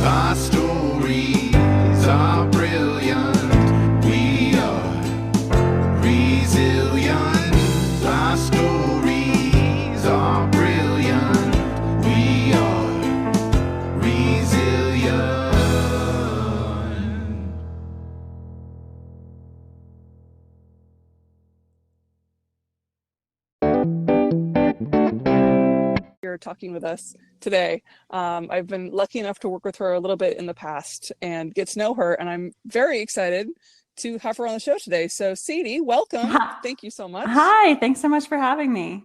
Our stories are brilliant. We are resilient. Our stories are brilliant. We are resilient. You're talking with us today. I've been lucky enough to work with her a little bit in the past and get to know her, and I'm very excited to have her on the show today. So Sadie, welcome. Thank you so much. Hi, thanks so much for having me.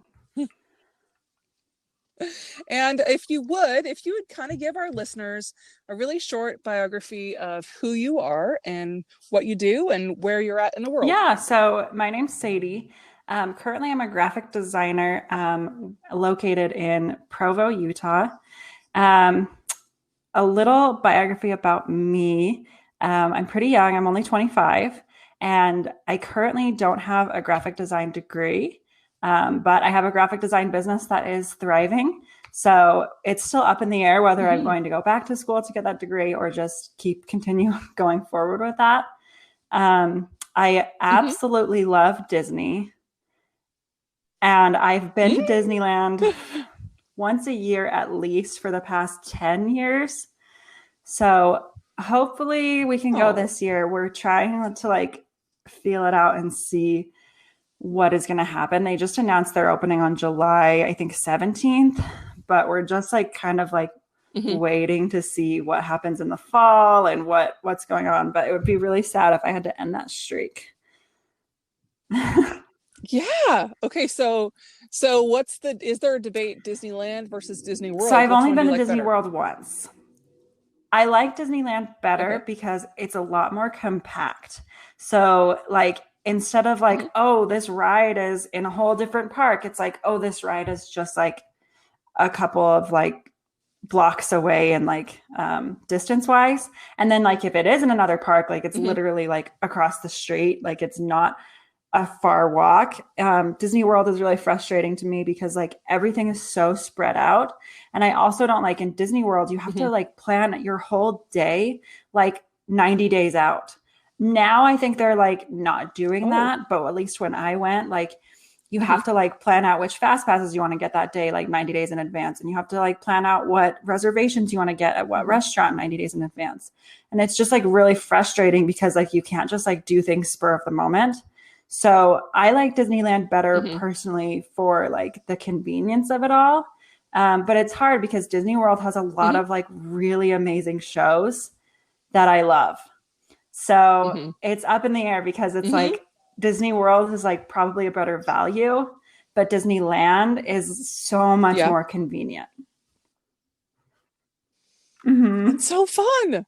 And if you would kind of give our listeners a really short biography of who you are and what you do and where you're at in the world. Yeah, so my name's Sadie. Currently, I'm a graphic designer located in Provo, Utah. A little biography about me. I'm pretty young. I'm only 25, and I currently don't have a graphic design degree, but I have a graphic design business that is thriving. So it's still up in the air whether I'm going to go back to school to get that degree or just continue going forward with that. I absolutely love Disney. And I've been to Disneyland once a year at least for the past 10 years. So hopefully we can go this year. We're trying to feel it out and see what is going to happen. They just announced they're opening on July, I think 17th, but we're just waiting to see what happens in the fall and what's going on. But it would be really sad if I had to end that streak. Yeah. Okay. So is there a debate Disneyland versus Disney World? So I've only been to Disney World once. I like Disneyland better because it's a lot more compact. So instead of oh, this ride is in a whole different park, it's oh, this ride is just a couple of blocks away and distance wise. And then if it is in another park, it's literally across the street, it's not a far walk. Disney World is really frustrating to me because everything is so spread out. And I also don't in Disney World, you have to plan your whole day 90 days out. Now I think they're not doing that, but at least when I went, you have to plan out which fast passes you want to get that day 90 days in advance, and you have to plan out what reservations you want to get at what restaurant 90 days in advance. And it's just really frustrating because you can't just do things spur of the moment. So I like Disneyland better personally for the convenience of it all. But it's hard because Disney World has a lot of really amazing shows that I love. So it's up in the air because it's Disney World is probably a better value, but Disneyland is so much more convenient. It's so fun.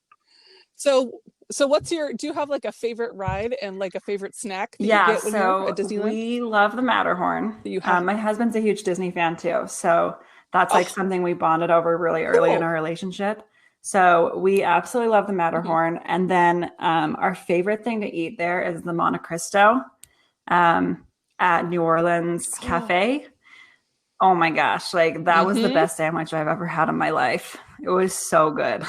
So do you have a favorite ride and a favorite snack that you get when you're at Disneyland? We love the Matterhorn. My husband's a huge Disney fan too. So that's something we bonded over really early in our relationship. So we absolutely love the Matterhorn. And then our favorite thing to eat there is the Monte Cristo at New Orleans Cafe. Oh my gosh. That was the best sandwich I've ever had in my life. It was so good.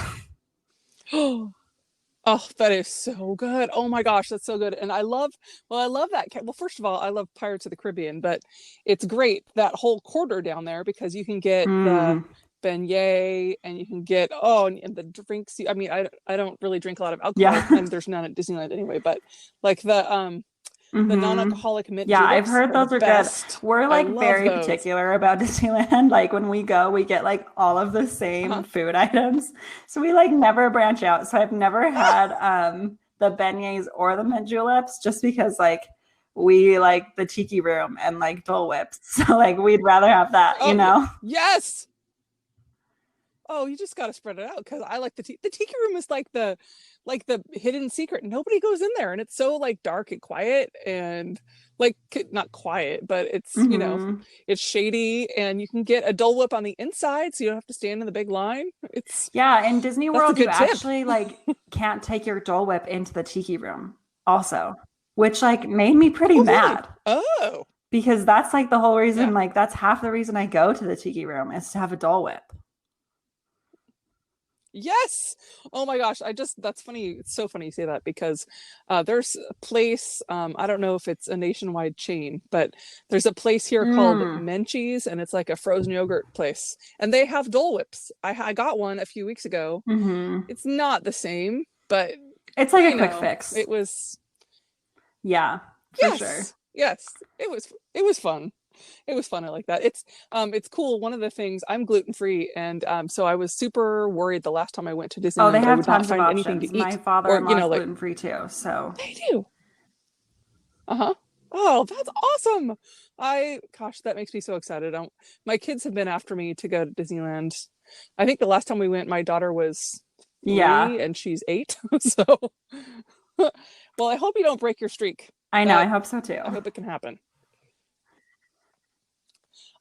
Oh, that is so good. Oh my gosh, that's so good. And I love that. Well, first of all, I love Pirates of the Caribbean, but it's great, that whole corridor down there, because you can get the beignet and you can get, and the drinks. I mean, I don't really drink a lot of alcohol, and there's none at Disneyland anyway, but the non-alcoholic mint juleps. I've heard those are good. We're very particular about Disneyland. When we go, we get all of the same food items. So we never branch out. So I've never had the beignets or the mint juleps just because we like the tiki room and Dole Whips. So we'd rather have that, you know? Yes. Oh, you just got to spread it out, because I like the tiki room is the hidden secret. Nobody goes in there, and it's so dark and quiet, and not quiet, but it's it's shady, and you can get a Dole Whip on the inside, so you don't have to stand in the big line. In Disney World you actually can't take your Dole Whip into the tiki room also, which made me pretty mad. Oh, because that's the whole reason. That's half the reason I go to the tiki room is to have a Dole Whip. Yes. Oh my gosh. That's funny. It's so funny you say that because there's a place, I don't know if it's a nationwide chain, but there's a place here called Menchie's, and it's like a frozen yogurt place. And they have Dole Whips. I got one a few weeks ago. It's not the same, but it's like a quick fix. It was. Yeah, for sure. Yes. It was fun. It was fun. I like that. It's cool. One of the things, I'm gluten-free, and so I was super worried the last time I went to Disneyland. Oh, they I have would tons not of find options. anything to eat. My father-in-law is gluten-free too, so they do. Oh, that's awesome. Gosh, that makes me so excited. My kids have been after me to go to Disneyland. I think the last time we went, my daughter was 3 and she's 8. So, well, I hope you don't break your streak. I know. I hope so too. I hope it can happen.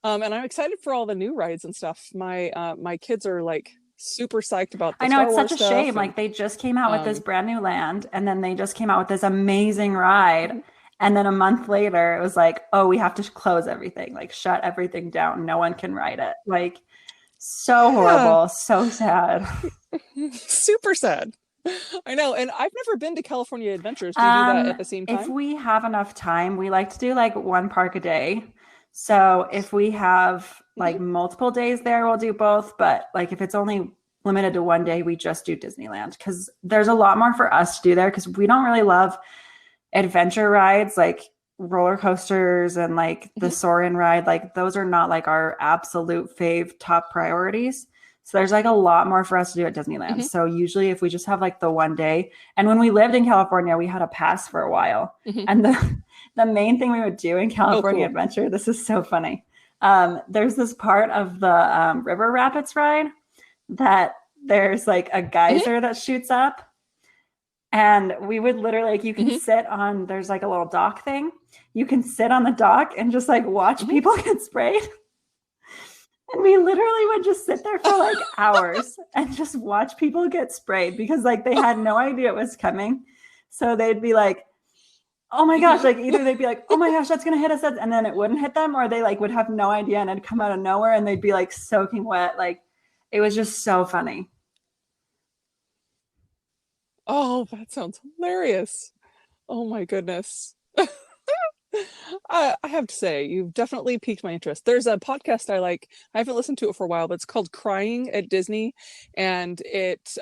And I'm excited for all the new rides and stuff. My kids are like super psyched about the I know, Star it's Wars such a stuff, shame. and Like they just came out with this brand new land, and then they just came out with this amazing ride. And then a month later, it was like, oh, we have to close everything, like shut everything down. No one can ride it. Like, so horrible, so sad. Super sad. I know. And I've never been to California Adventures. Do you do that at the same time? If we have enough time, we like to do like one park a day. So if we have like multiple days there, we'll do both. But like if it's only limited to one day, we just do Disneyland, because there's a lot more for us to do there, because we don't really love adventure rides like roller coasters and like the Soarin' ride. Like those are not like our absolute fave top priorities. So there's like a lot more for us to do at Disneyland. So usually if we just have like the one day, and when we lived in California, we had a pass for a while. And the main thing we would do in California Adventure, this is so funny. There's this part of the River Rapids ride that there's like a geyser that shoots up. And we would literally, like, you can sit on, there's like a little dock thing. You can sit on the dock and just like watch people get sprayed. And we literally would just sit there for like hours and just watch people get sprayed, because like they had no idea it was coming. So they'd be like, oh my gosh, like either they'd be like, oh my gosh, that's going to hit us. And then it wouldn't hit them, or they like would have no idea and it'd come out of nowhere and they'd be like soaking wet. Like it was just so funny. Oh, that sounds hilarious. Oh my goodness. I have to say, you've definitely piqued my interest. There's a podcast I like. I haven't listened to it for a while, but it's called Crying at Disney. And it's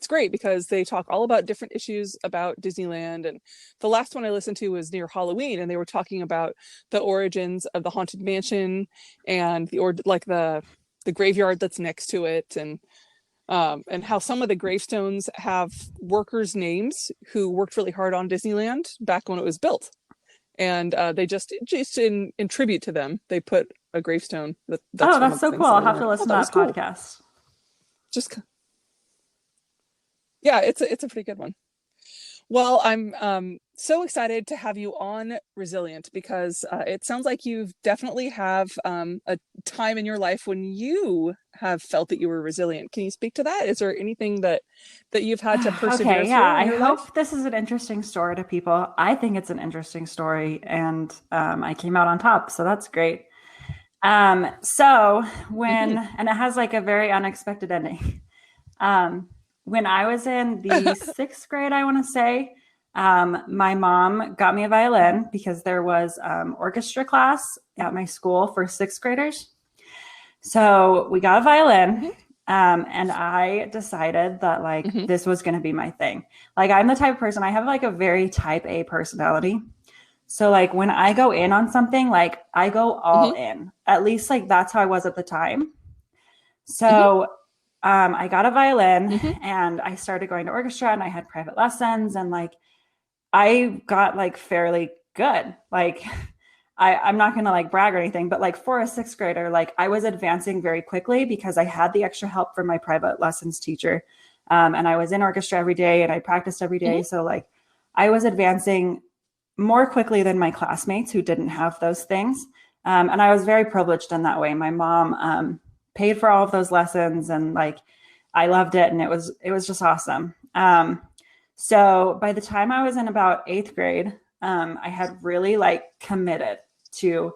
great because they talk all about different issues about Disneyland. And the last one I listened to was near Halloween, and they were talking about the origins of the Haunted Mansion and the graveyard that's next to it, and how some of the gravestones have workers' names who worked really hard on Disneyland back when it was built. And they just in tribute to them, they put a gravestone. That's so cool. I'll have to listen to that podcast. Yeah, it's a pretty good one. Well, I'm so excited to have you on Resilient, because it sounds like you definitely have a time in your life when you have felt that you were resilient. Can you speak to that? Is there anything that you've had to persevere through? I hope this is an interesting story to people. I think it's an interesting story, and I came out on top, so that's great. So when and it has like a very unexpected ending. When I was in the 6th grade, I want to say, my mom got me a violin because there was orchestra class at my school for 6th graders. So we got a violin, and I decided that like this was going to be my thing. Like I'm the type of person, I have like a very type A personality. So like when I go in on something, like I go all in. At least like that's how I was at the time. So I got a violin and I started going to orchestra, and I had private lessons, and like I got like fairly good. Like I'm not going to like brag or anything, but like for a 6th grader, like I was advancing very quickly because I had the extra help from my private lessons teacher. And I was in orchestra every day and I practiced every day. So like I was advancing more quickly than my classmates who didn't have those things. And I was very privileged in that way. My mom paid for all of those lessons, and like I loved it, and it was just awesome. So by the time I was in about 8th grade, I had really like committed to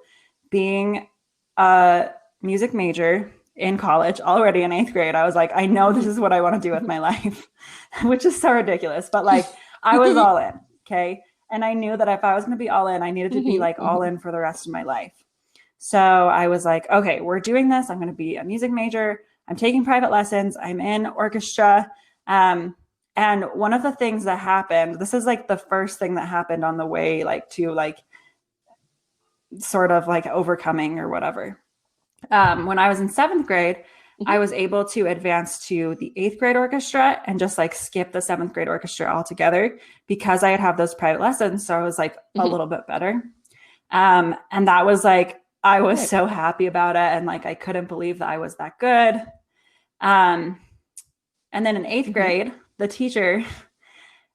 being a music major in college, already in 8th grade. I was like, I know this is what I want to do with my life, which is so ridiculous. But like, I was all in. Okay. And I knew that if I was going to be all in, I needed to be like all in for the rest of my life. So I was like, okay, we're doing this. I'm going to be a music major. I'm taking private lessons. I'm in orchestra. And one of the things that happened, this is like the first thing that happened on the way, like to like sort of like overcoming or whatever. When I was in 7th grade, I was able to advance to the 8th grade orchestra and just like skip the 7th grade orchestra altogether because I had have those private lessons. So I was like a little bit better. And that was like, I was so happy about it. And like, I couldn't believe that I was that good. And then in 8th grade, the teacher,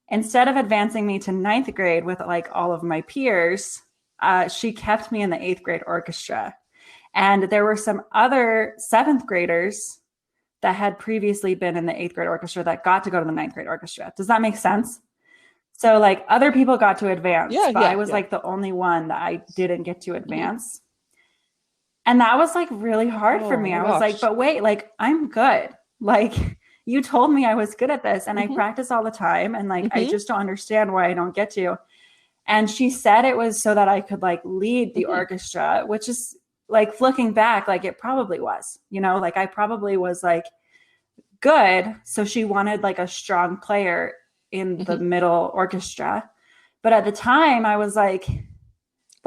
instead of advancing me to 9th grade with like all of my peers, she kept me in the 8th grade orchestra. And there were some other 7th graders that had previously been in the 8th grade orchestra that got to go to the 9th grade orchestra. Does that make sense? So like other people got to advance, but I was like the only one that I didn't get to advance. And that was like really hard for me. I was like, but wait, like I'm good. Like you told me I was good at this and I practice all the time. And like, I just don't understand why I don't get to. And she said it was so that I could like lead the orchestra, which is like looking back, like it probably was, you know, like I probably was like good. So she wanted like a strong player in the middle orchestra. But at the time I was like,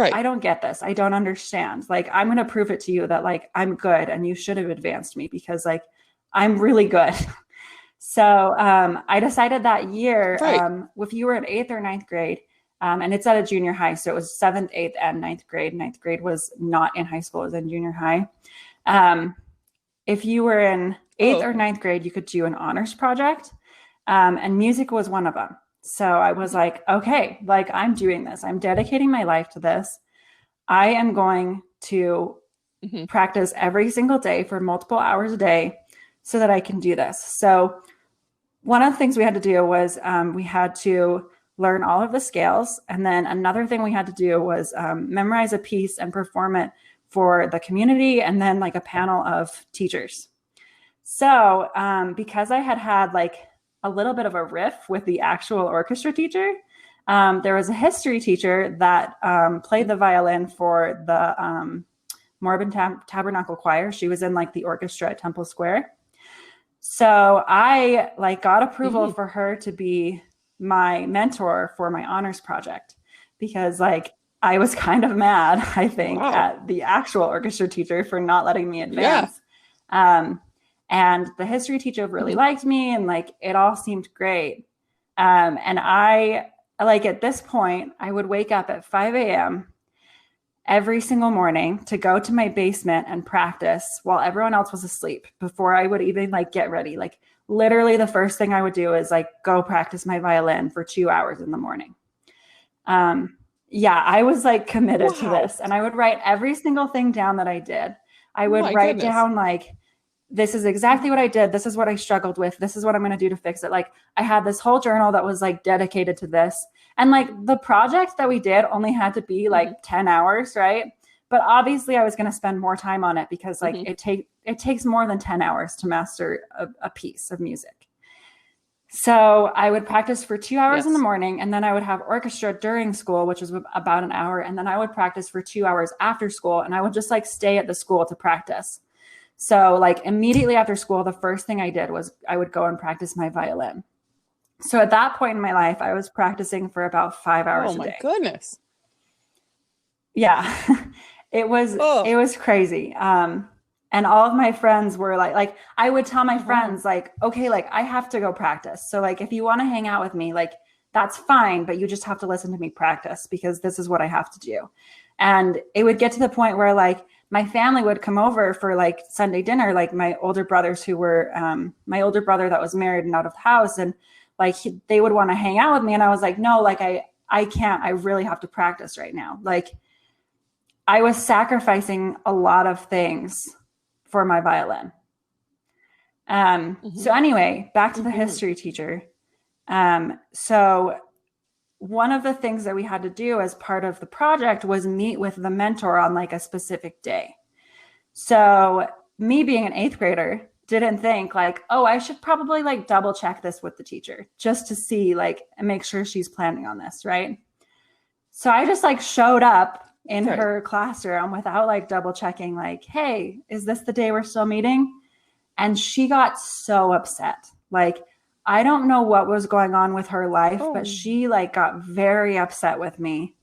I don't get this. I don't understand. Like, I'm going to prove it to you that like, I'm good and you should have advanced me because like, I'm really good. So I decided that year, if you were in 8th or 9th grade, and it's at a junior high. So it was 7th, 8th, and 9th grade. 9th grade was not in high school, it was in junior high. If you were in 8th or 9th grade, you could do an honors project. And music was one of them. So I was like, okay, like I'm doing this. I'm dedicating my life to this. I am going to practice every single day for multiple hours a day so that I can do this. So one of the things we had to do was we had to learn all of the scales. And then another thing we had to do was memorize a piece and perform it for the community and then like a panel of teachers. So because I had like a little bit of a riff with the actual orchestra teacher, there was a history teacher that played the violin for the Mormon Tabernacle Choir. She was in like the orchestra at Temple Square. So I like got approval for her to be my mentor for my honors project because like I was kind of mad, I think, at the actual orchestra teacher for not letting me advance. And the history teacher really liked me and like it all seemed great. And I like at this point, I would wake up at 5 a.m. every single morning to go to my basement and practice while everyone else was asleep before I would even like get ready. Like literally the first thing I would do is like go practice my violin for 2 hours in the morning. I was like committed to this and I would write every single thing down that I did. I would write down like, this is exactly what I did. This is what I struggled with. This is what I'm going to do to fix it. Like I had this whole journal that was like dedicated to this. And like the project that we did only had to be like 10 hours, right? But obviously I was going to spend more time on it because like it takes more than 10 hours to master a piece of music. So I would practice for 2 hours in the morning and then I would have orchestra during school, which was about an hour. And then I would practice for 2 hours after school and I would just like stay at the school to practice. So like immediately after school, the first thing I did was I would go and practice my violin. So at that point in my life, I was practicing for about 5 hours a day. Oh my goodness. Yeah, it was crazy. And all of my friends were like I would tell my friends like, okay, like I have to go practice. So like, if you want to hang out with me, like that's fine, but you just have to listen to me practice because this is what I have to do. And it would get to the point where like my family would come over for like Sunday dinner, like my older brothers who were, my older brother that was married and out of the house. And like, they would want to hang out with me. And I was like, no, like I can't, I really have to practice right now. Like I was sacrificing a lot of things for my violin. So anyway, back to the history teacher. So one of the things that we had to do as part of the project was meet with the mentor on like a specific day. So me being an 8th grader didn't think like, oh, I should probably like double check this with the teacher just to see like and make sure she's planning on this, right? So I just like showed up in her classroom without like double checking, like, hey, is this the day we're still meeting? And she got so upset. Like, I don't know what was going on with her life, but she like got very upset with me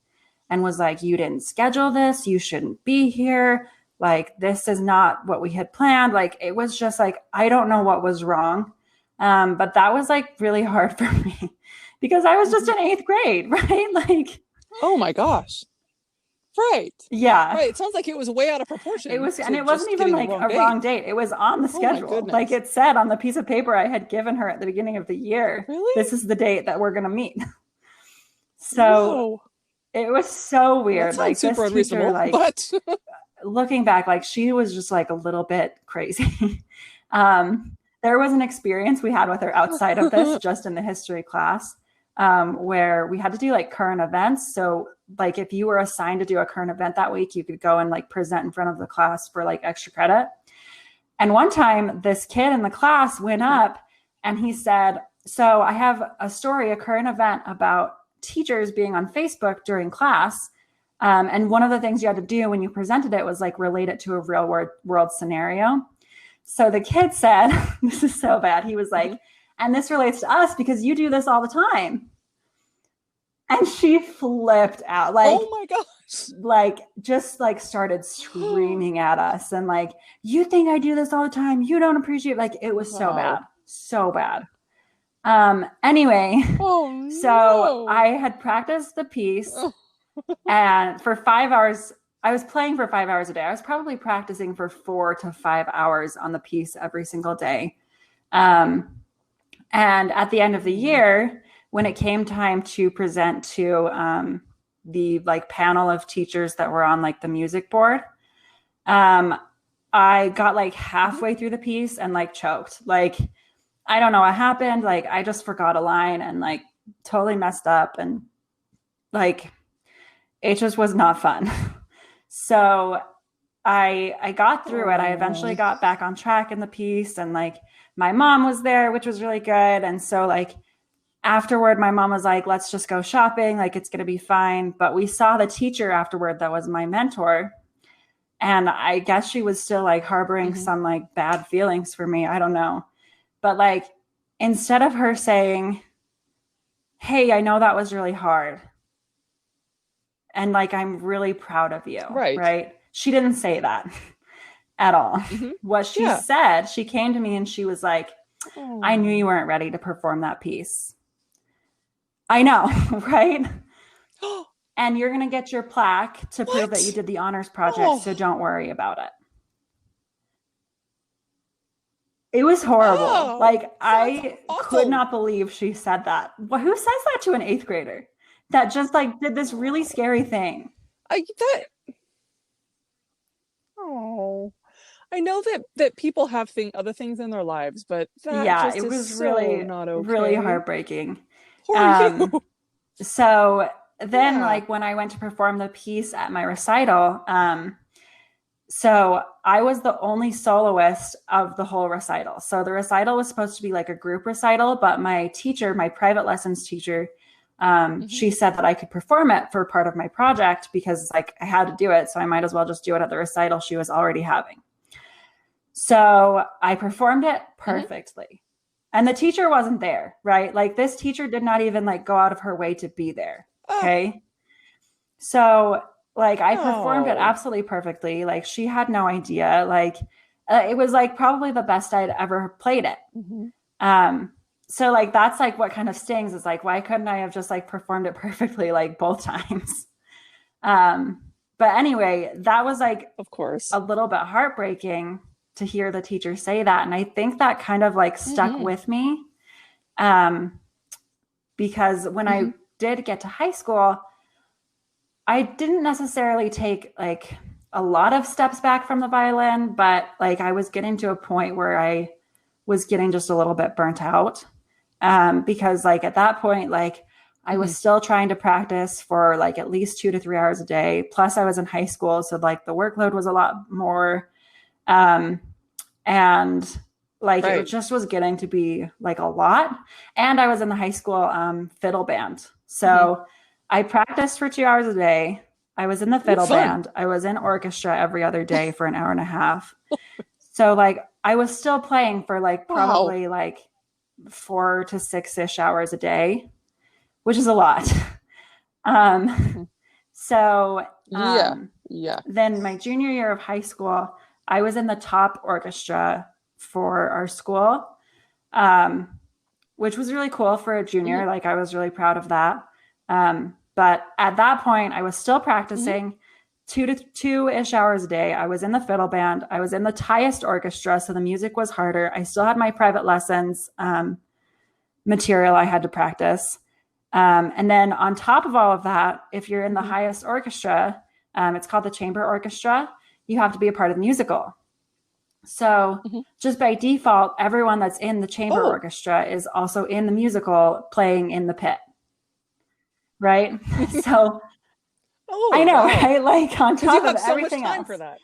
and was like, you didn't schedule this. You shouldn't be here. Like, this is not what we had planned. Like, it was just like, I don't know what was wrong. But that was like really hard for me because I was just in 8th grade, right? Like, oh my gosh. Right. Yeah. Right. It sounds like it was way out of proportion. It was, and it wasn't even like a wrong date. It was on the schedule. Like it said on the piece of paper I had given her at the beginning of the year. Really? This is the date that we're going to meet. So it was so weird. Like super this teacher, like, but looking back, like she was just like a little bit crazy. There was an experience we had with her outside of this, just in the history class, where we had to do like current events. So like if you were assigned to do a current event that week, you could go and like present in front of the class for like extra credit. And one time this kid in the class went up and he said, so I have a story, a current event about teachers being on Facebook during class. And one of the things you had to do when you presented it was like relate it to a real world scenario. So the kid said, this is so bad. He was like, and this relates to us because you do this all the time. And she flipped out. Like, oh my gosh. Like just like started screaming at us and like, you think I do this all the time? You don't appreciate, like, it was so bad. So bad. Anyway, so I had practiced the piece and for 5 hours, I was playing for 5 hours a day. I was probably practicing for 4 to 5 hours on the piece every single day. And at the end of the year, when it came time to present to the like panel of teachers that were on like the music board, I got like halfway through the piece and like choked. Like, I don't know what happened. Like, I just forgot a line and like totally messed up. And like, it just was not fun. So I got through it. I eventually got back on track in the piece and like my mom was there, which was really good. And so like afterward, my mom was like, let's just go shopping. Like, it's going to be fine. But we saw the teacher afterward that was my mentor. And I guess she was still like harboring some like bad feelings for me. I don't know. But like, instead of her saying, hey, I know that was really hard. And like, I'm really proud of you. Right. She didn't say that at all. What she said, she came to me and she was like, I knew you weren't ready to perform that piece. I know, right? And you're going to get your plaque to prove that you did the honors project. So don't worry about it. It was horrible. Like, I could not believe she said that. Well, who says that to an 8th grader? That just like did this really scary thing. I know that people have other things in their lives, but that it was so really not okay. Really heartbreaking. Poor you. So then like when I went to perform the piece at my recital, so I was the only soloist of the whole recital. So the recital was supposed to be like a group recital, but my teacher, my private lessons teacher, she said that I could perform it for part of my project because like I had to do it. So I might as well just do it at the recital she was already having. So I performed it perfectly. And the teacher wasn't there, right? Like this teacher did not even like go out of her way to be there. Okay. So like I performed it absolutely perfectly. Like she had no idea. Like it was like probably the best I'd ever played it. So like, that's like what kind of stings is like, why couldn't I have just like performed it perfectly like both times? But anyway, that was like, of course, a little bit heartbreaking to hear the teacher say that. And I think that kind of like stuck with me. Because when I did get to high school, I didn't necessarily take like a lot of steps back from the violin, but like I was getting to a point where I was getting just a little bit burnt out. Because like at that point, like I was still trying to practice for like at least 2 to 3 hours a day. Plus I was in high school. So like the workload was a lot more. And like it Right. just was getting to be like a lot. And I was in the high school fiddle band. So Mm-hmm. I practiced for 2 hours a day. I was in the Ooh, fiddle fun. band. I was in orchestra every other day for an hour and a half. So like I was still playing for like Wow. probably like 4 to 6-ish hours a day, which is a lot. Mhm. So Yeah. Yeah. then my junior year of high school, I was in the top orchestra for our school, um, which was really cool for a junior. Mm-hmm. Like I was really proud of that. But at that point, I was still Mm-hmm. practicing 2 to 2-ish hours a day. I was in the fiddle band. I was in the highest orchestra, so the music was harder. I still had my private lessons material I had to practice. And then on top of all of that, if you're in the Mm-hmm. highest orchestra, it's called the chamber orchestra, you have to be a part of the musical. So Mm-hmm. just by default, everyone that's in the chamber Oh. orchestra is also in the musical playing in the pit. Right. So Oh, I know, wow. right? Like on Because you top of have so much everything time else. for that.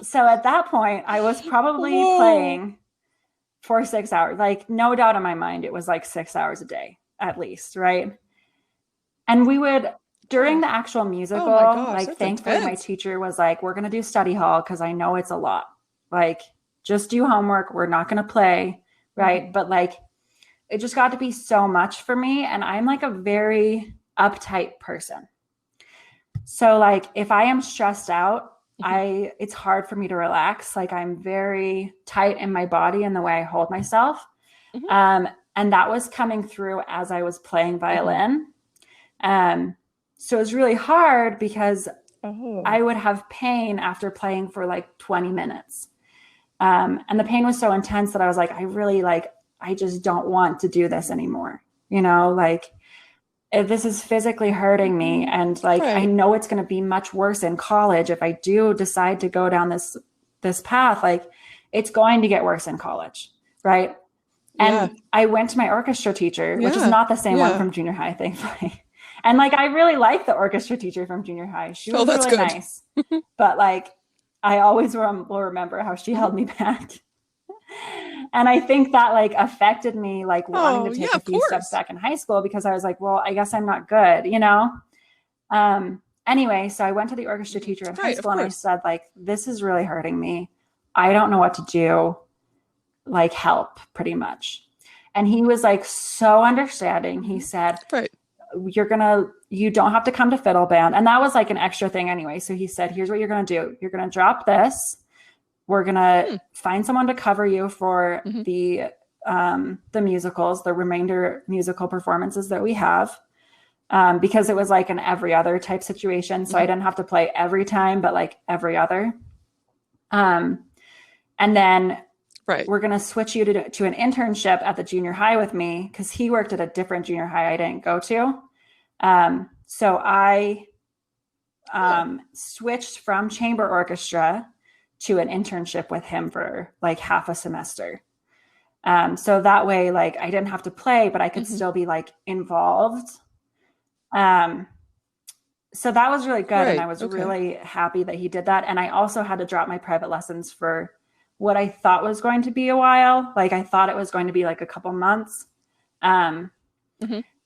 So at that point, I was probably Whoa. playing for 6 hours. Like no doubt in my mind, it was like 6 hours a day at least, right? And we would during Oh. the actual Oh musical, my gosh, like that's thankfully my intense. teacher was like, we're gonna do study hall because I know it's a lot. Like, just do homework. We're not gonna play, right? Mm-hmm. But like it just got to be so much for me. And I'm like a very uptight person. So like if I am stressed out, Mm-hmm. it's hard for me to relax. Like I'm very tight in my body and the way I hold myself. Mm-hmm. And that was coming through as I was playing Mm-hmm. violin. So it was really hard because Oh. I would have pain after playing for like 20 minutes. And the pain was so intense that I was like, I just don't want to do this anymore. You know, like if this is physically hurting me, and like I Right. know it's going to be much worse in college if I do decide to go down this path. Like it's going to get worse in college, right? Yeah. And I went to my orchestra teacher, which is Yeah. not the same one Yeah. from junior high, thankfully. And like I really liked the orchestra teacher from junior high. She Oh, was that's really good. nice, but like I always will remember how she Mm-hmm. held me back. And I think that like affected me like wanting Oh, to yeah, take a of few steps course. back in high school, because I was like, well, I guess I'm not good, anyway, so I went to the orchestra teacher in high Right, of school and I course. said, like, this is really hurting me. I don't know what to do. Like, help, pretty much. And he was like so understanding. He said, Right. you don't have to come to fiddle band. And that was like an extra thing anyway. So he said, here's what you're going to do. You're going to drop this. We're going to find someone to cover you for Mm-hmm. the musicals, the remainder musical performances that we have. Because it was like an every other type situation. So I didn't have to play every time, but like every other. And then Right. we're going to switch you to an internship at the junior high with me, because he worked at a different junior high I didn't go to. So I switched from chamber orchestra to an internship with him for like half a semester. So that way, like I didn't have to play, but I could still be like involved. So that was really good. Right. And I was Okay. really happy that he did that. And I also had to drop my private lessons for what I thought was going to be a while. Like I thought it was going to be like a couple months.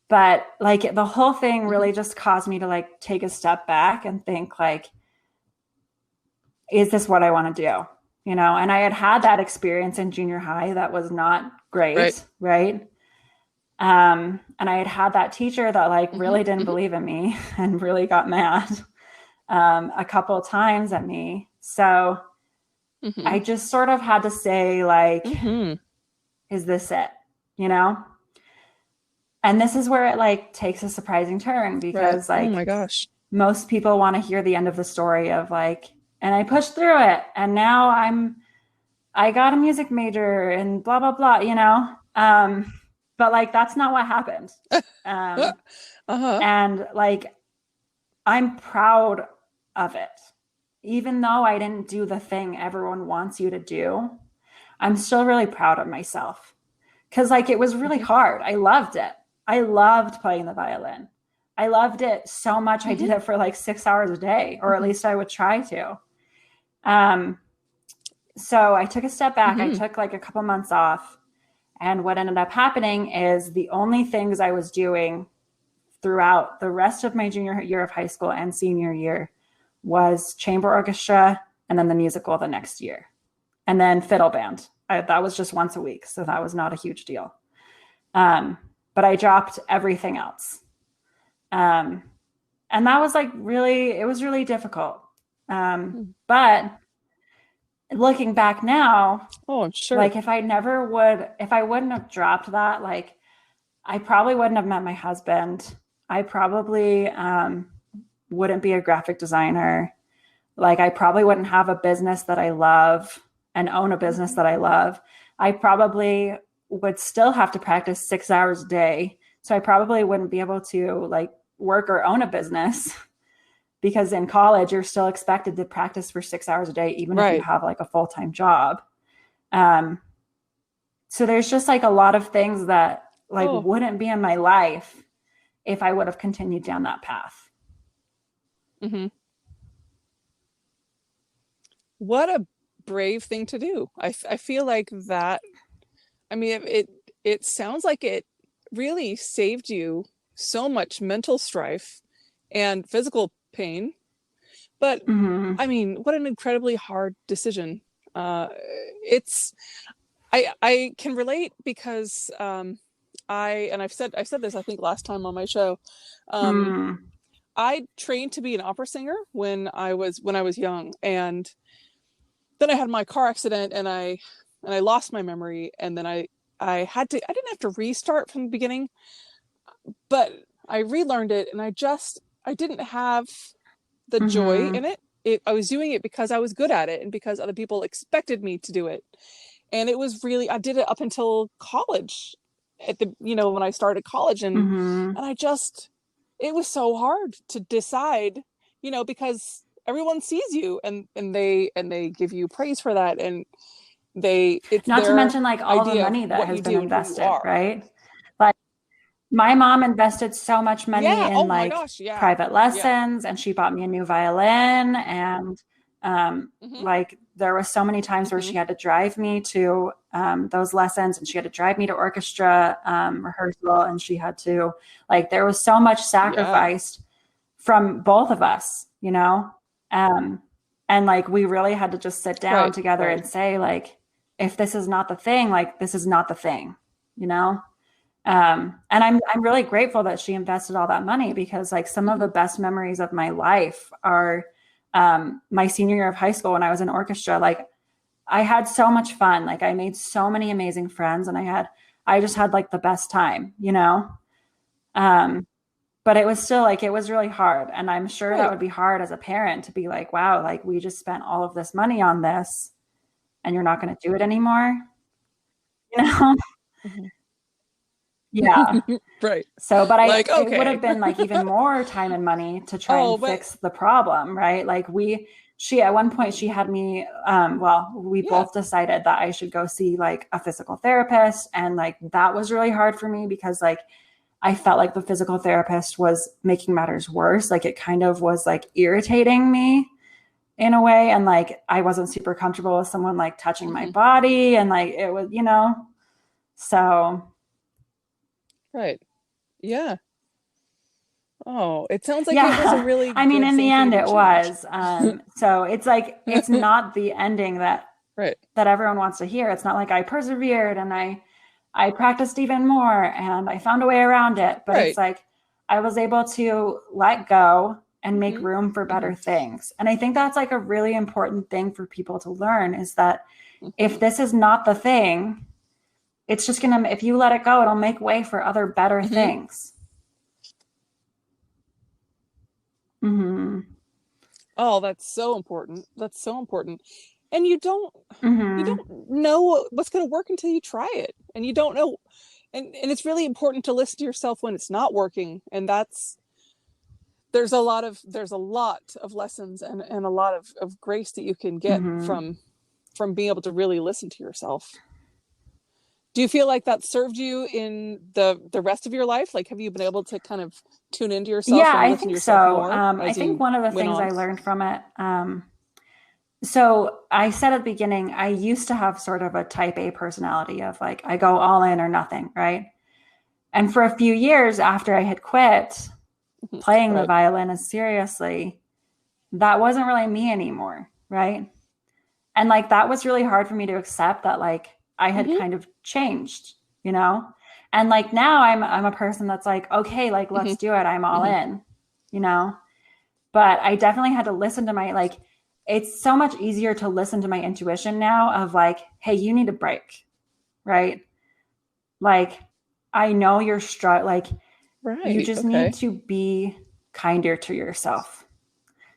But like the whole thing really just caused me to like take a step back and think like, is this what I want to do? You know, and I had that experience in junior high that was not great. Right. And I had that teacher that like really didn't believe in me and really got mad a couple of times at me. So I just sort of had to say like, is this it? You know? And this is where it like takes a surprising turn, because like, oh my gosh, most people want to hear the end of the story of like, and I pushed through it and now I got a music major and blah, blah, blah, you know? But like, that's not what happened. And like, I'm proud of it. Even though I didn't do the thing everyone wants you to do, I'm still really proud of myself. Cause like, it was really hard. I loved it. I loved playing the violin. I loved it so much. I did it for like 6 hours a day, or at least I would try to. so I took a step back. I Mhm. took like a couple months off. And what ended up happening is the only things I was doing throughout the rest of my junior year of high school and senior year was chamber orchestra and then the musical the next year. And then fiddle band. That was just once a week. So that was not a huge deal. But I dropped everything else. And that was like it was really difficult. But looking back now, Oh, I'm sure. like if I wouldn't have dropped that, like I probably wouldn't have met my husband. I probably wouldn't be a graphic designer. Like I probably wouldn't have a business that I love and own a business that I love. I probably would still have to practice 6 hours a day. So I probably wouldn't be able to like work or own a business because in college you're still expected to practice for 6 hours a day, even if you have like a full-time job. So there's just like a lot of things that like wouldn't be in my life if I would have continued down that path. Mm-hmm. What a brave thing to do. I feel like that, I mean, it sounds like it really saved you so much mental strife and physical pain. But I mean, what an incredibly hard decision. I can relate because I've said this I think last time on my show. I trained to be an opera singer when I was young, and then I had my car accident and I lost my memory, and then I didn't have to restart from the beginning, but I relearned it, and I didn't have the joy in it. I was doing it because I was good at it and because other people expected me to do it. And it was really, I did it up until college when I started college, and it was so hard to decide, because everyone sees you and they give you praise for that. And it's not to mention like all the money that has been invested, right? Like my mom invested so much money in private lessons, and she bought me a new violin, and like there were so many times where she had to drive me to those lessons, and she had to drive me to orchestra rehearsal, and she had to there was so much sacrificed from both of us, and like we really had to just sit down together and say like, if this is not the thing, like this is not the thing, and I'm really grateful that she invested all that money, because like some of the best memories of my life are my senior year of high school when I was in orchestra. Like I had so much fun. Like I made so many amazing friends, and I just had like the best time, but it was still like, it was really hard. And I'm sure that would be hard as a parent to be like, wow, like we just spent all of this money on this and you're not going to do it anymore. Yeah. Right. So, but it would have been like even more time and money to try and fix the problem, right? Like at one point she had me, we both decided that I should go see like a physical therapist. And like, that was really hard for me because like, I felt like the physical therapist was making matters worse. Like it kind of was like irritating me in a way. And like, I wasn't super comfortable with someone like touching my body, and like, it was, so. Right. Yeah. Oh, it sounds like it was a really I mean, good in the thing for you end to it change. was. So it's like, it's not the ending that everyone wants to hear. It's not like I persevered and I practiced even more and I found a way around it. But it's like, I was able to let go and make room for better things. And I think that's like a really important thing for people to learn, is that if this is not the thing, it's just going to, if you let it go, it'll make way for other better things. Oh, that's so important. That's so important. And you don't know what's going to work until you try it. And you don't know. And it's really important to listen to yourself when it's not working. And there's a lot of lessons and a lot of grace that you can get from being able to really listen to yourself. Do you feel like that served you in the rest of your life? Like, have you been able to kind of tune into yourself? Yeah, and I listen think to yourself so. more I think one of the things I learned from it So I said at the beginning, I used to have sort of a type A personality of like, I go all in or nothing, right? And for a few years after I had quit playing the Right. violin as seriously, that wasn't really me anymore, right? And like that was really hard for me to accept that like I had Hmm. kind of changed, you know? And like now I'm a person that's like, okay, like Hmm. let's do it. I'm all Hmm. in, you know? But I definitely had to listen to my like it's so much easier to listen to my intuition now of like, hey, you need a break, right? Like I know you're like you Right. just need Okay. to be kinder to yourself.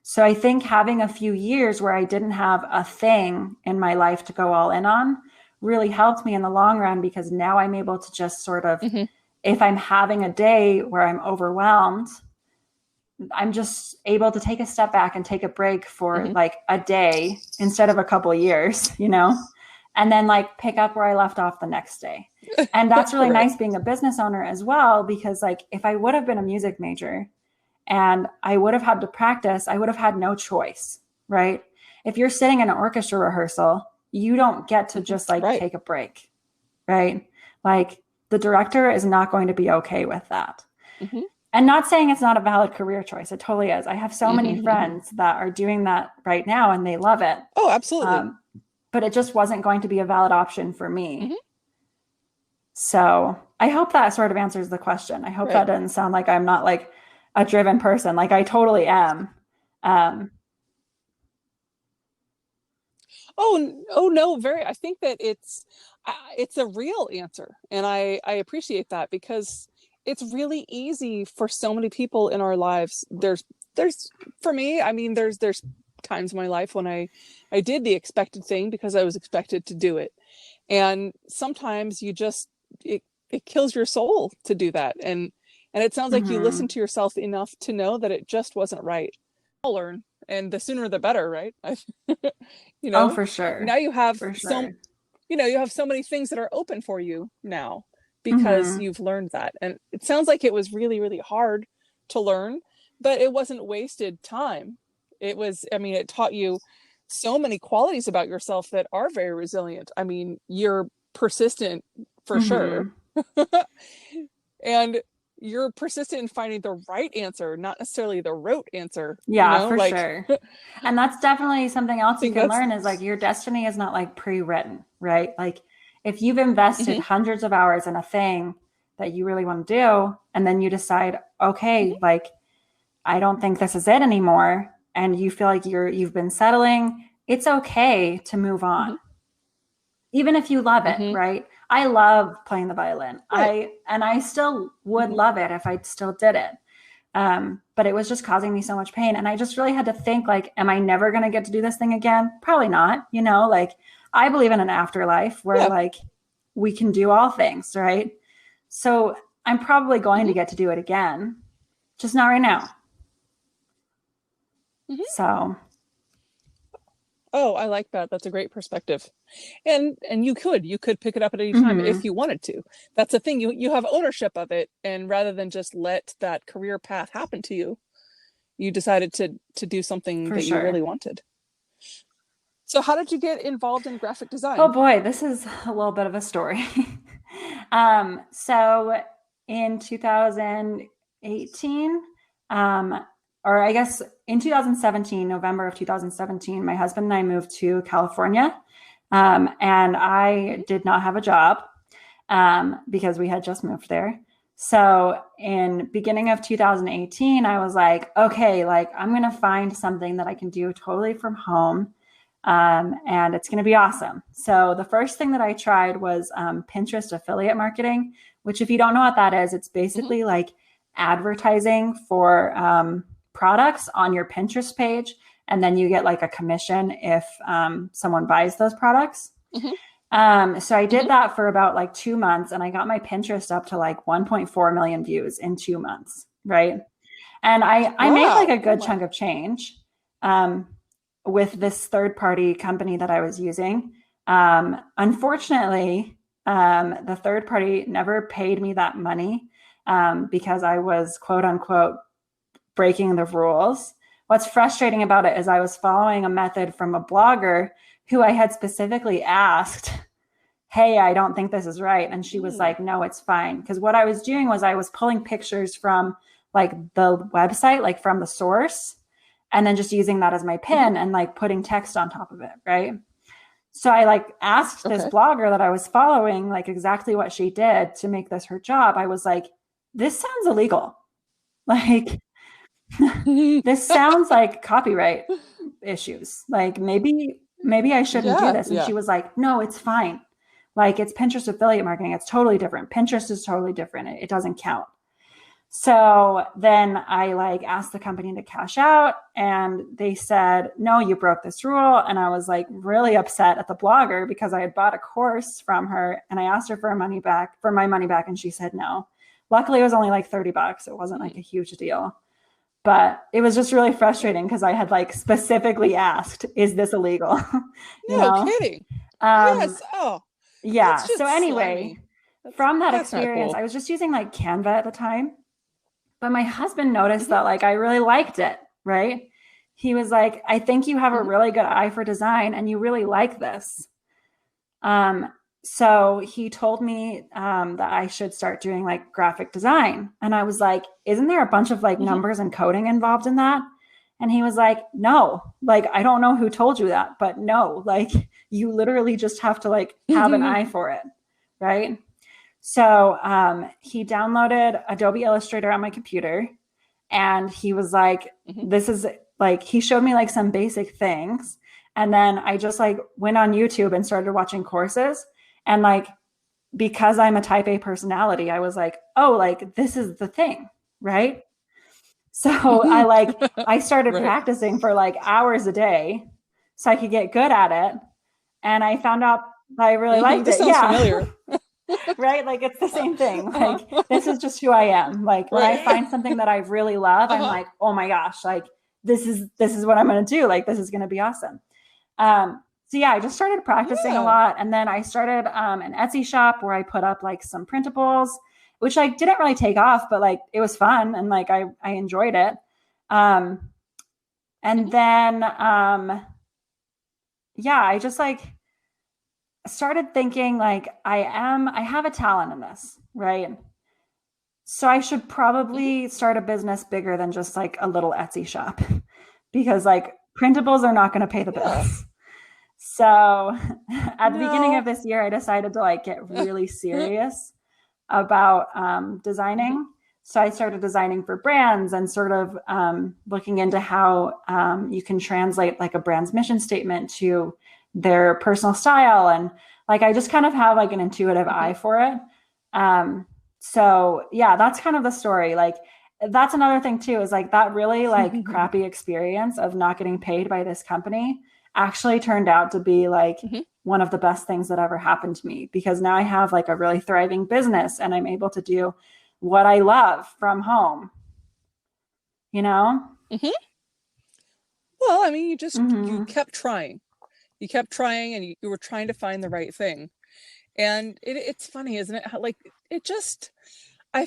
So I think having a few years where I didn't have a thing in my life to go all in on really helped me in the long run because now I'm able to just sort of, Hmm. if I'm having a day where I'm overwhelmed, I'm just able to take a step back and take a break for Hmm. like a day instead of a couple of years, you know, and then like pick up where I left off the next day. And that's really Right. nice being a business owner as well, because like if I would have been a music major, and I would have had to practice, I would have had no choice, right? If you're sitting in an orchestra rehearsal, you don't get to Hmm. just like Right. take a break, right? Like the director is not going to be okay with that. Hmm. And not saying it's not a valid career choice, it totally is. I have so many Hmm. Hmm. friends that are doing that right now and they love it. Oh, absolutely. Um, but it just wasn't going to be a valid option for me. Hmm. So I hope that sort of answers the question. I hope that Right. doesn't sound like I'm not like a driven person. Like I totally am. Um, Oh no, very. I think that it's a real answer, and I appreciate that because it's really easy for so many people in our lives. There's for me, I mean, there's times in my life when I did the expected thing because I was expected to do it, and sometimes you just it kills your soul to do that, and it sounds like you listen mhm. to yourself enough to know that it just wasn't right. I'll learn, and the sooner the better, right? you Oh, know for now sure. you have For so sure. you have so many things that are open for you now because Hmm. you've learned that, and it sounds like it was really really hard to learn, but it wasn't wasted time. It was, I mean, it taught you so many qualities about yourself that are very resilient. I mean, you're persistent for sure, Hmm. and you're persistent in finding the right answer, not necessarily the rote answer, Yeah, for like sure. And that's definitely something I else you think can that's learn is like your destiny is not like pre-written, right? Like if you've invested mhm, hundreds of hours in a thing that you really want to do, and then you decide, mhm, okay, like I don't think this is it anymore, and you feel like you've been settling, it's okay to move on. mhm, Even if you love it, mhm. right? I love playing the violin. Right. I still would Mhm, love it if I still did it. But it was just causing me so much pain. And I just really had to think like, am I never going to get to do this thing again? Probably not. You know, like I believe in an afterlife where yeah. like we can do all things, right? So I'm probably going to Mhm, get to do it again, just not right now. mhm. So, Oh, I like that. That's a great perspective. And you could pick it up at any time if mm-hmm, you wanted to. That's the thing. You have ownership of it, and rather than just let that career path happen to you, you decided to do something for that you really sure. wanted. So how did you get involved in graphic Oh design? boy, this is a little bit of a story. So in 2018, or I guess in 2017, November of 2017, my husband and I moved to California. And I Mhm, did not have a job because we had just moved there. So in beginning of 2018, I was like, okay, like I'm gonna find something that I can do totally from home, and it's going to be awesome. So the first thing that I tried was Pinterest affiliate marketing, which if you don't know what that is, it's mhm, basically like advertising for products on your Pinterest page, and then you get like a commission if someone buys those products. mhm, So I did mhm. that for about like 2 months, and I got my Pinterest up to like 1.4 million views in 2 months, right? And I made like Wow. a Oh good my. chunk of change um, with Mhm, this third party company that I was using. Unfortunately, the third party never paid me that money because I was quote unquote breaking the rules. what's frustrating about it is I was following a method from a blogger who I had specifically asked, hey, I don't think this is right. And she was like, no, it's fine. Because what I was doing was I was pulling pictures from like the website, like from the source, and then just using that as my pin and like putting text on top of it. Right. So I like asked this blogger that I was following, like exactly what she did to make this her job. I was like, this sounds illegal. Like, this sounds like copyright issues. Like maybe I shouldn't do this. And she was like, no, it's fine. Like it's Pinterest affiliate marketing. It's totally different. Pinterest is totally different. It doesn't count. So then I like asked the company to cash out and they said, no, you broke this rule. And I was like really upset at the blogger because I had bought a course from her and I asked her for my money back. And she said no. Luckily it was only like $30. It wasn't like a huge deal, but it was just really frustrating because I had like specifically asked, is this illegal? No kidding. Yes. Oh, yeah. So anyway, from that experience, cool. I was just using like Canva at the time. But my husband noticed that like I really liked it, right? He was like, I think you have a really good eye for design and you really like this. So he told me that I should start doing like graphic design. And I was like, isn't there a bunch of like numbers and coding involved in that? And he was like, no, like, I don't know who told you that, but no, like you literally just have to like have an eye for it, right? So he downloaded Adobe Illustrator on my computer and he was like, this is like, he showed me like some basic things. And then I just like went on YouTube and started watching courses. And like, because I'm a type A personality, I was like, oh, like this is the thing, right? So I started practicing for like hours a day so I could get good at it. And I found out I really liked this it. Sounds familiar. Right? Like it's the same thing. Like this is just who I am. Like when I find something that I really love, I'm like, oh my gosh, like this is what I'm going to do. Like this is going to be awesome. So yeah, I just started practicing a lot. And then I started an Etsy shop where I put up like some printables, which like didn't really take off, but like it was fun. And like, I enjoyed it. And then, yeah, I just like started thinking like I have a talent in this, right? So I should probably start a business bigger than just like a little Etsy shop because like printables are not going to pay the bills. So at the beginning of this year, I decided to like get really serious about designing. So I started designing for brands and sort of looking into how you can translate like a brand's mission statement to their personal style. And like, I just kind of have like an intuitive eye for it. So yeah, that's kind of the story. Like, that's another thing too, is like that really like crappy experience of not getting paid by this company actually turned out to be like one of the best things that ever happened to me, because now I have like a really thriving business and I'm able to do what I love from home, you know? Well, I mean, you kept trying. You kept trying and you were trying to find the right thing. And it's funny, isn't it? How, like, it just, I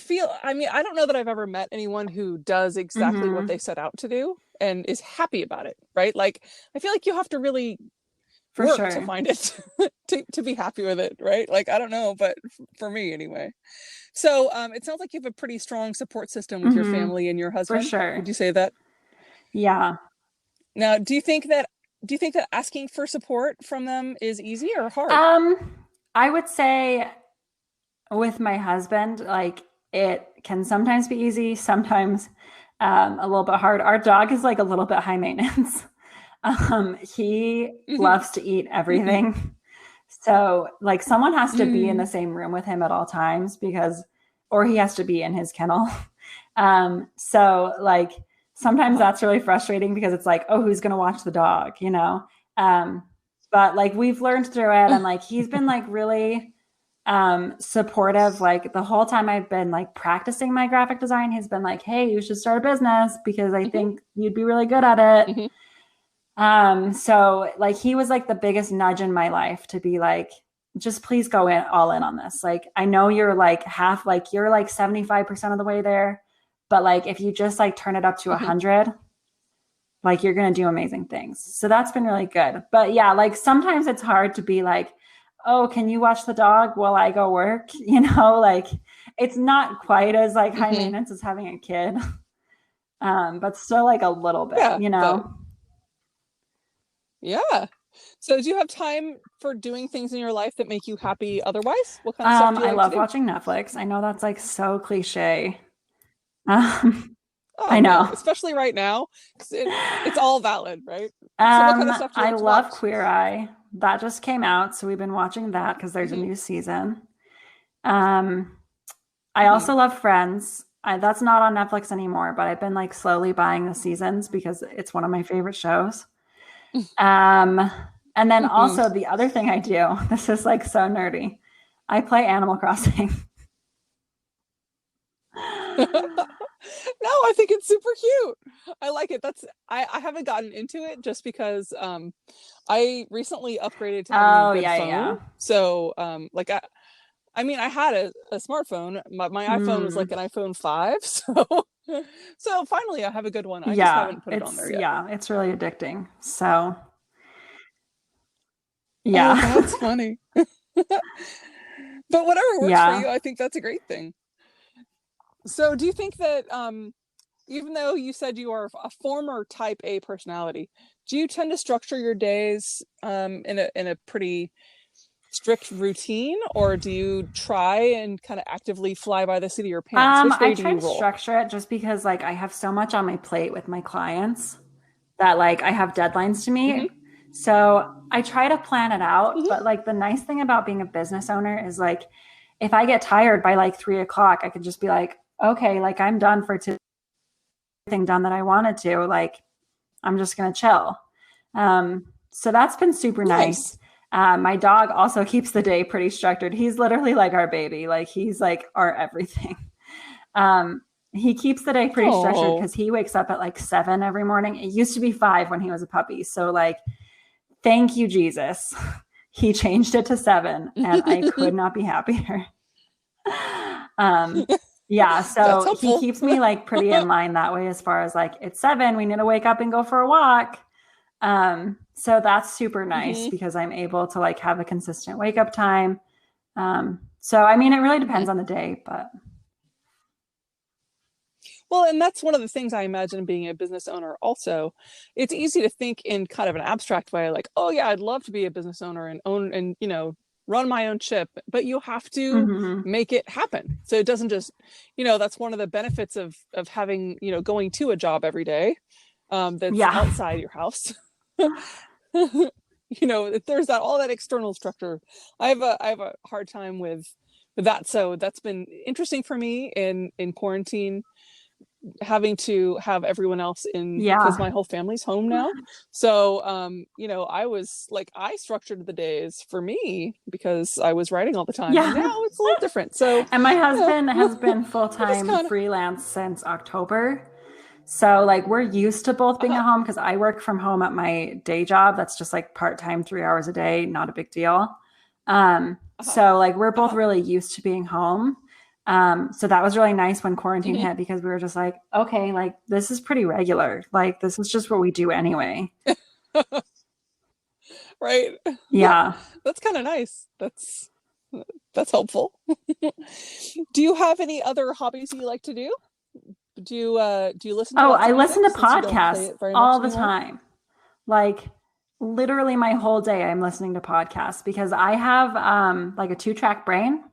mean, I don't know that I've ever met anyone who does exactly what they set out to do and is happy about it, right? Like, I feel like you have to really work to find it, to be happy with it, right? Like, I don't know, but for me anyway. So it sounds like you have a pretty strong support system with your family and your husband. For sure. Would you say that? Yeah. Now, do you think that asking for support from them is easy or hard? I would say with my husband, like it can sometimes be easy, sometimes a little bit hard. Our dog is like a little bit high maintenance. He loves to eat everything. So like someone has to be in the same room with him at all times or he has to be in his kennel. So like sometimes that's really frustrating because it's like, oh, who's going to watch the dog, you know? But like we've learned through it and like he's been like really supportive. Like the whole time I've been like practicing my graphic design, he's been like, hey, you should start a business because I think you'd be really good at it. So like he was like the biggest nudge in my life to be like, just please go all in on this. Like, I know you're like you're like 75% of the way there, but like, if you just like turn it up to 100, like you're going to do amazing things. So that's been really good. But yeah, like sometimes it's hard to be like, oh, can you watch the dog while I go work? Like it's not quite as like high maintenance as having a kid. But still like a little bit, Yeah, but know? yeah. So do you have time for doing things in your life that make you happy otherwise? What kind of stuff do you I like to love do? watching Netflix. I know that's like so cliche. Um, Oh I man, know. especially right now, 'cause it's all valid, right? So what kind of stuff do you I like to love watch? Queer Eye. That just came out, so we've been watching that because there's a Hmm. new season. Um, I Hmm. also love Friends. That's not on Netflix anymore, but I've been like slowly buying the seasons because it's one of my favorite shows. Um, and then Hmm. also the other thing I do, this is like so nerdy. I play Animal Crossing. No, I think it's super cute. I like it. I haven't gotten into it just because I recently upgraded to having a Oh good yeah, phone. yeah. So like I mean I had a smartphone. My iPhone was like Mm, an iPhone 5, so so finally I have a good one. I just yeah, haven't put it on there yet. it's really addicting. So Oh, yeah, that's funny. But whatever works for yeah. you, I think that's a great thing. So do you think that even though you said you are a former type A personality, do you tend to structure your days in a pretty strict routine, or do you try and kind of actively fly by the seat of your pants? Which I way do try you to roll? structure it just because like I have so much on my plate with my clients that like I have deadlines to meet. Hmm. So I try to plan it out. Hmm. But like the nice thing about being a business owner is like if I get tired by like 3 o'clock, I could just be like, okay, like I'm done for today, everything done that I wanted to. Like I'm just gonna chill. So that's been super nice. Nice. My dog also keeps the day pretty structured. He's literally like our baby. Like he's like our everything. Um, he keeps the day pretty structured Oh. because he wakes up at like 7 every morning. It used to be 5 when he was a puppy. So like, thank you, Jesus. He changed it to 7, and I could not be happier. Um, yeah, That's so he helpful. keeps me like pretty in line that way as far as like it's 7, we need to wake up and go for a walk. So that's super nice Hmm. because I'm able to like have a consistent wake up time. So I mean, it really Hmm. depends on the day, but Well, and that's one of the things I imagine being a business owner also. It's easy to think in kind of an abstract way, like, oh yeah, I'd love to be a business owner and own and run my own ship, but you have to mm-hmm. make it happen. So it doesn't just, that's one of the benefits of having, going to a job every day, that's Yeah. outside your house. There's that all that external structure. I have a hard time with that. So that's been interesting for me in quarantine, having to have everyone else in because Yeah. my whole family's home now. So I was like I structured the days for me because I was writing all the time, and Yeah. now it's a little different. So And my yeah, husband has been I just full-time kind of freelance since October. So like we're used to both being uh-huh, at home because I work from home at my day job. That's just like part-time, 3 hours a day, not a big deal. uh-huh, So like we're both uh-huh. really used to being home. So that was really nice when quarantine Hmm. hit because we were just like, okay, like this is pretty regular. Like this is just what we do anyway. Right. Yeah. That's kind of nice. That's helpful. Do you have any other hobbies you like to do? Do you listen to Oh, lots I of music listen to since you don't play podcasts it very much all the anymore? time. Like literally my whole day I'm listening to podcasts because I have like a two-track brain.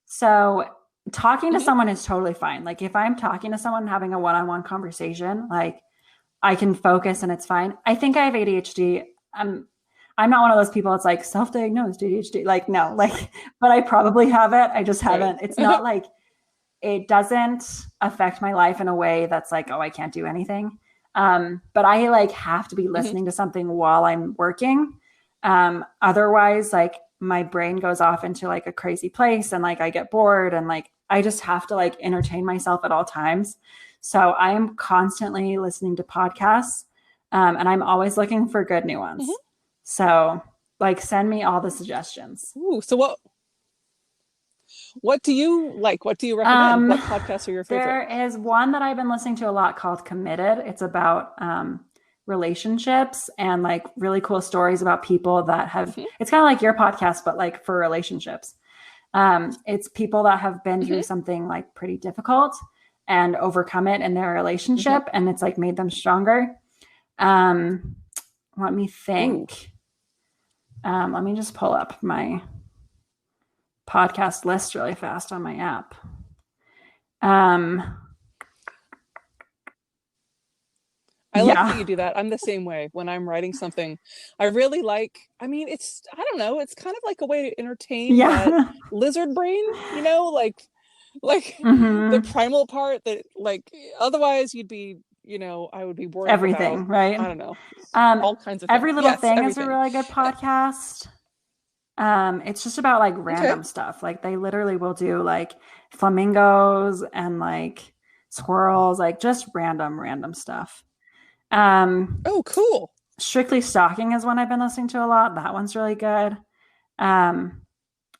So talking to Hmm. someone is totally fine. Like if I'm talking to someone having a one-on-one conversation, like I can focus and it's fine. I think I have ADHD. I'm not one of those people that's like self-diagnosed ADHD. Like no, like but I probably have it. I just Right. haven't. It's not like it doesn't affect my life in a way that's like, oh, I can't do anything. But I like have to be Hmm. listening to something while I'm working. Otherwise, like my brain goes off into like a crazy place and like I get bored and like I just have to like entertain myself at all times. So I am constantly listening to podcasts, and I'm always looking for good new Hmm. ones. So like send me all the suggestions. Ooh, so what do you like? What do you recommend? Um, What podcasts are your favorite? there is one that I've been listening to a lot called Committed. It's about relationships and like really cool stories about people that have, it's kind of like your podcast, but like for relationships. It's people that have been through something like pretty difficult and overcome it in their relationship, and it's like made them stronger. Let me think. Let me just pull up my podcast list really fast on my app. I like that you do that. I'm the same way when I'm writing something. I really like, I mean, it's, I don't know, it's kind of like a way to entertain that lizard brain, you know, like the primal part that like, otherwise you'd be, you know, I would be worried everything, about, right? I don't know, all kinds of Every things. Little Yes, Thing everything. is a really good podcast. It's just about like random stuff. Like they literally will do like flamingos and like squirrels, like just random stuff. Oh, cool. Strictly Stalking is one I've been listening to a lot. That one's really good. I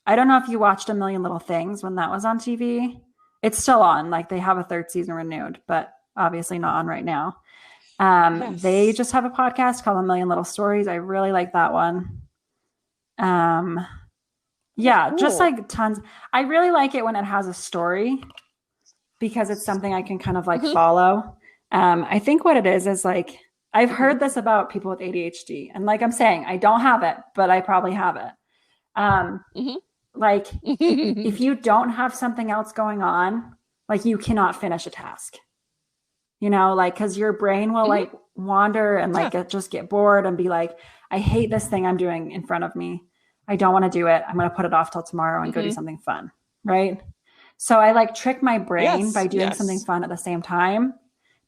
don't know if you watched A Million Little Things when that was on TV. It's still on. Like they have a third season renewed, but obviously not on right now. They just have a podcast called A Million Little Stories. I really like that one. Yeah, cool. Just like tons. I really like it when it has a story because it's something I can kind of like follow. I think what it is like, I've heard this about people with ADHD, and like I'm saying, I don't have it, but I probably have it. Like if you don't have something else going on, like you cannot finish a task, you know, like, cause your brain will like wander and like just get bored and be like, I hate this thing I'm doing in front of me. I don't want to do it. I'm going to put it off till tomorrow and go do something fun. Right. So I like trick my brain by doing something fun at the same time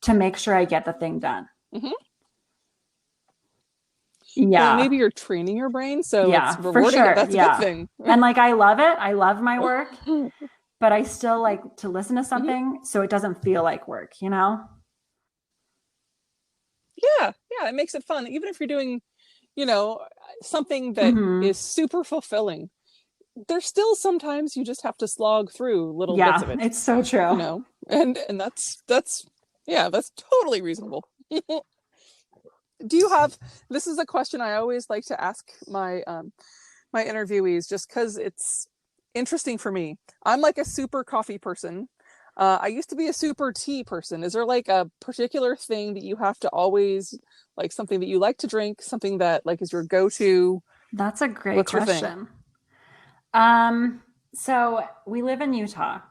to make sure I get the thing done. Yeah. Well, maybe you're training your brain, so it's rewarding. For sure. That's a good thing. And like, I love it. I love my work, but I still like to listen to something so it doesn't feel like work, you know? Yeah. It makes it fun. Even if you're doing, you know, something that is super fulfilling, there's still sometimes you just have to slog through little bits of it. It's so true. You know, and that's totally reasonable. Do you have, this is a question I always like to ask my my interviewees, just because it's interesting for me. I'm like a super coffee person. I used to be a super tea person. Is there like a particular thing that you have to always, like something that you like to drink, something that like is your go-to? That's a great What's question. So we live in Utah,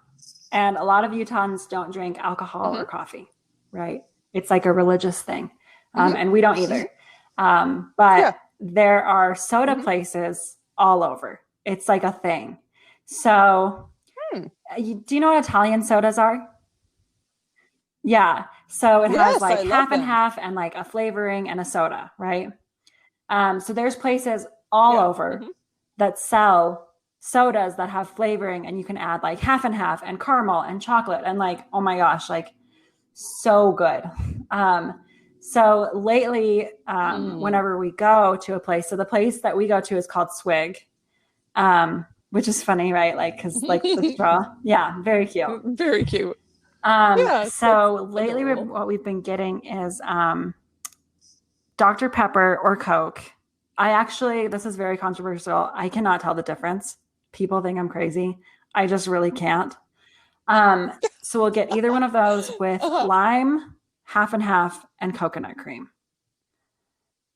and a lot of Utahns don't drink alcohol or coffee, right? It's like a religious thing. And we don't either. But there are soda places all over. It's like a thing. So do you know what Italian sodas are? Yeah. So it has like half and half and like a flavoring and a soda, right? So there's places all over that sell sodas that have flavoring, and you can add like half and half and caramel and chocolate and like, oh my gosh, like so good. So lately, whenever we go to a place, so the place that we go to is called Swig, which is funny, right? Like, cause like the straw. Yeah. Very cute. Very cute. So lately what we've been getting is, Dr. Pepper or Coke. This is very controversial. I cannot tell the difference. People think I'm crazy. I just really can't. So we'll get either one of those with lime, half and half, and coconut cream.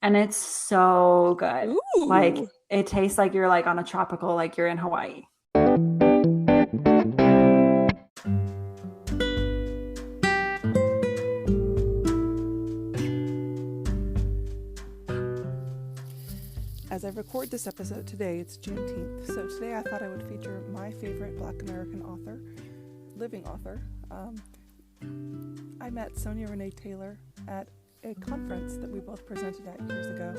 And it's so good. Ooh. Like it tastes like you're like on a tropical, like you're in Hawaii. As I record this episode today, it's Juneteenth. So today I thought I would feature my favorite Black American author, living author. I met Sonia Renee Taylor at a conference that we both presented at years ago.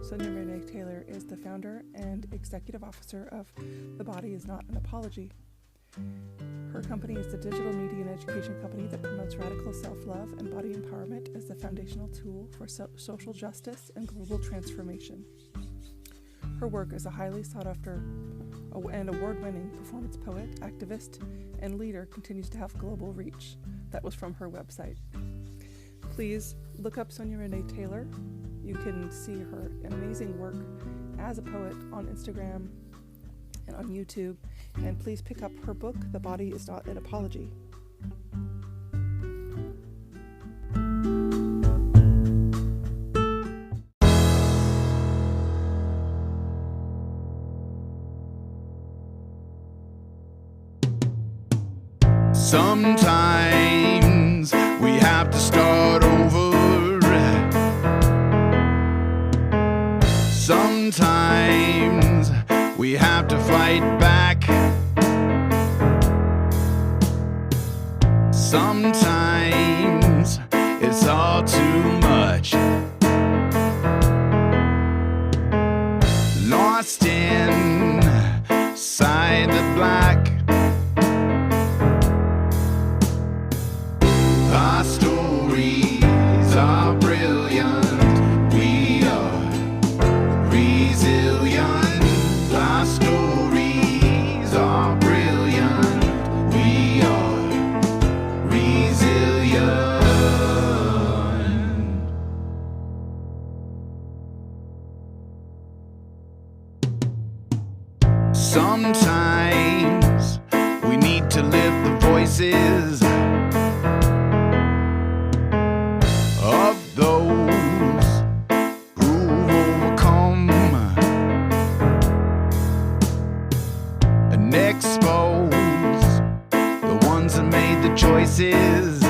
Sonia Renee Taylor is the founder and executive officer of The Body Is Not an Apology. Her company is the digital media and education company that promotes radical self-love and body empowerment as the foundational tool for social justice and global transformation. Her work as a highly sought-after and award-winning performance poet, activist, and leader continues to have global reach. That was from her website. please look up Sonia Renee Taylor. You can see her amazing work as a poet on Instagram and on YouTube. And please pick up her book, The Body Is Not an Apology. Sometimes we have to start over. Sometimes we have to fight back. Sometimes it's all too much. Lost inside the black. Our stories are brilliant. We are resilient. Our stories are brilliant. We are resilient. Sometimes we need to lift the voices of those who've overcome and expose the ones that made the choices